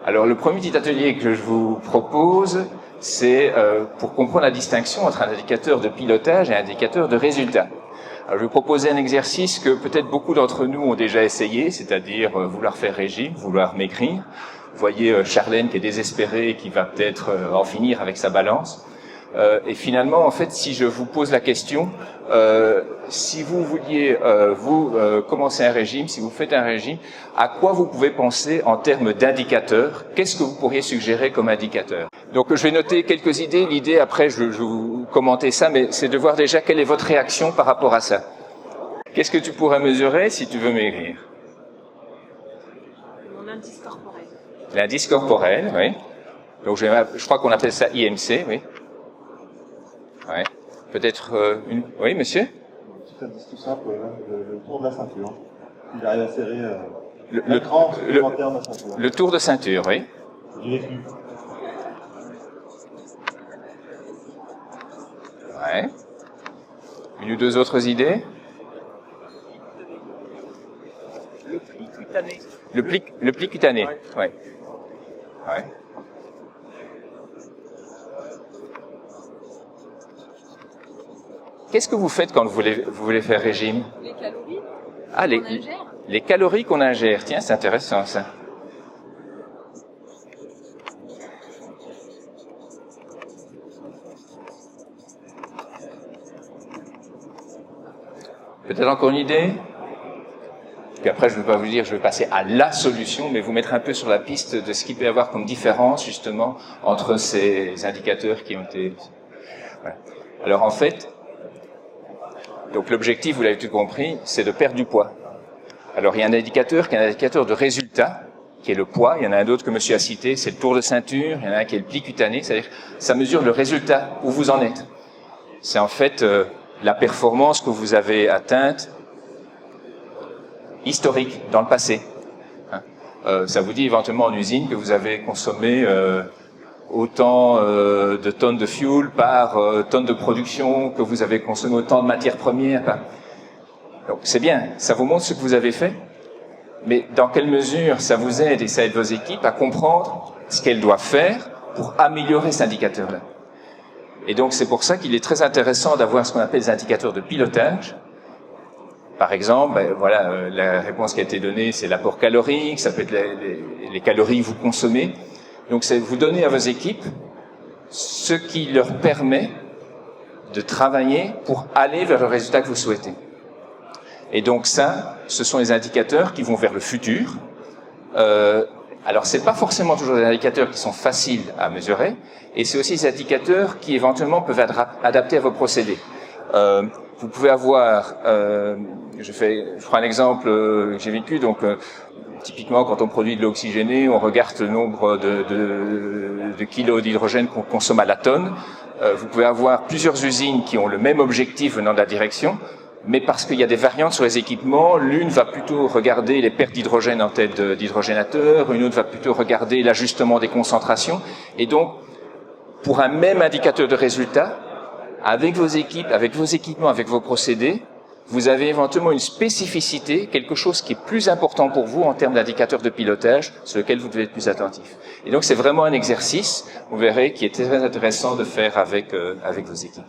Alors le premier petit atelier que je vous propose, c'est pour comprendre la distinction entre un indicateur de pilotage et un indicateur de résultat. Alors, je vais vous proposer un exercice que peut-être beaucoup d'entre nous ont déjà essayé, c'est-à-dire vouloir faire régime, vouloir maigrir. Vous voyez Charlène qui est désespérée et qui va peut-être en finir avec sa balance. Et finalement, en fait, si je vous pose la question, si vous vouliez commencer un régime, si vous faites un régime, à quoi vous pouvez penser en termes d'indicateurs? Qu'est-ce que vous pourriez suggérer comme indicateur? Donc, je vais noter quelques idées. L'idée, après, je vais vous commenter ça, mais c'est de voir déjà quelle est votre réaction par rapport à ça. Qu'est-ce que tu pourrais mesurer si tu veux maigrir? Mon indice corporel. L'indice corporel, oui. Donc, je crois qu'on appelle ça IMC, oui. Ouais. Peut-être une... Oui, monsieur? C'est un petit tout simple, le tour de la ceinture. Il arrive à serrer l'écran supplémentaire de la ceinture. Le tour de ceinture, oui. Du vécu. Ouais. Une ou deux autres idées? Le pli cutané. Le pli cutané, ouais. Ouais. Ouais. Qu'est-ce que vous faites quand vous voulez faire régime? Les calories. Ah, les calories qu'on ingère. Tiens, c'est intéressant ça. Peut-être encore une idée? Puis après, je ne vais pas vous dire, je vais passer à la solution, mais vous mettre un peu sur la piste de ce qu'il peut y avoir comme différence, justement, entre ces indicateurs qui ont été... Voilà. Alors, en fait, donc l'objectif, vous l'avez tout compris, c'est de perdre du poids. Alors, il y a un indicateur qui est un indicateur de résultat, qui est le poids. Il y en a un autre que monsieur a cité, c'est le tour de ceinture. Il y en a un qui est le pli cutané, c'est-à-dire ça mesure le résultat, où vous en êtes. C'est en fait la performance que vous avez atteinte historique, dans le passé. Ça vous dit éventuellement en usine que vous avez consommé autant de tonnes de fuel par tonne de production, que vous avez consommé autant de matières premières. Donc c'est bien, ça vous montre ce que vous avez fait, mais dans quelle mesure ça vous aide et ça aide vos équipes à comprendre ce qu'elles doivent faire pour améliorer cet indicateur-là. Et donc c'est pour ça qu'il est très intéressant d'avoir ce qu'on appelle les indicateurs de pilotage. Par exemple, voilà, la réponse qui a été donnée, c'est l'apport calorique, ça peut être les calories que vous consommez. Donc c'est vous donner à vos équipes ce qui leur permet de travailler pour aller vers le résultat que vous souhaitez. Et donc ça, ce sont les indicateurs qui vont vers le futur. Alors c'est pas forcément toujours des indicateurs qui sont faciles à mesurer, et c'est aussi des indicateurs qui éventuellement peuvent être adaptés à vos procédés. Vous pouvez avoir, je prends un exemple que j'ai vécu, donc typiquement quand on produit de l'eau oxygénée, on regarde le nombre de kilos d'hydrogène qu'on consomme à la tonne. Vous pouvez avoir plusieurs usines qui ont le même objectif venant de la direction, mais parce qu'il y a des variantes sur les équipements, l'une va plutôt regarder les pertes d'hydrogène en tête d'hydrogénateur, une autre va plutôt regarder l'ajustement des concentrations, et donc pour un même indicateur de résultat, avec vos équipes, avec vos équipements, avec vos procédés, vous avez éventuellement une spécificité, quelque chose qui est plus important pour vous en termes d'indicateurs de pilotage, sur lequel vous devez être plus attentif. Et donc c'est vraiment un exercice, vous verrez, qui est très intéressant de faire avec vos équipes.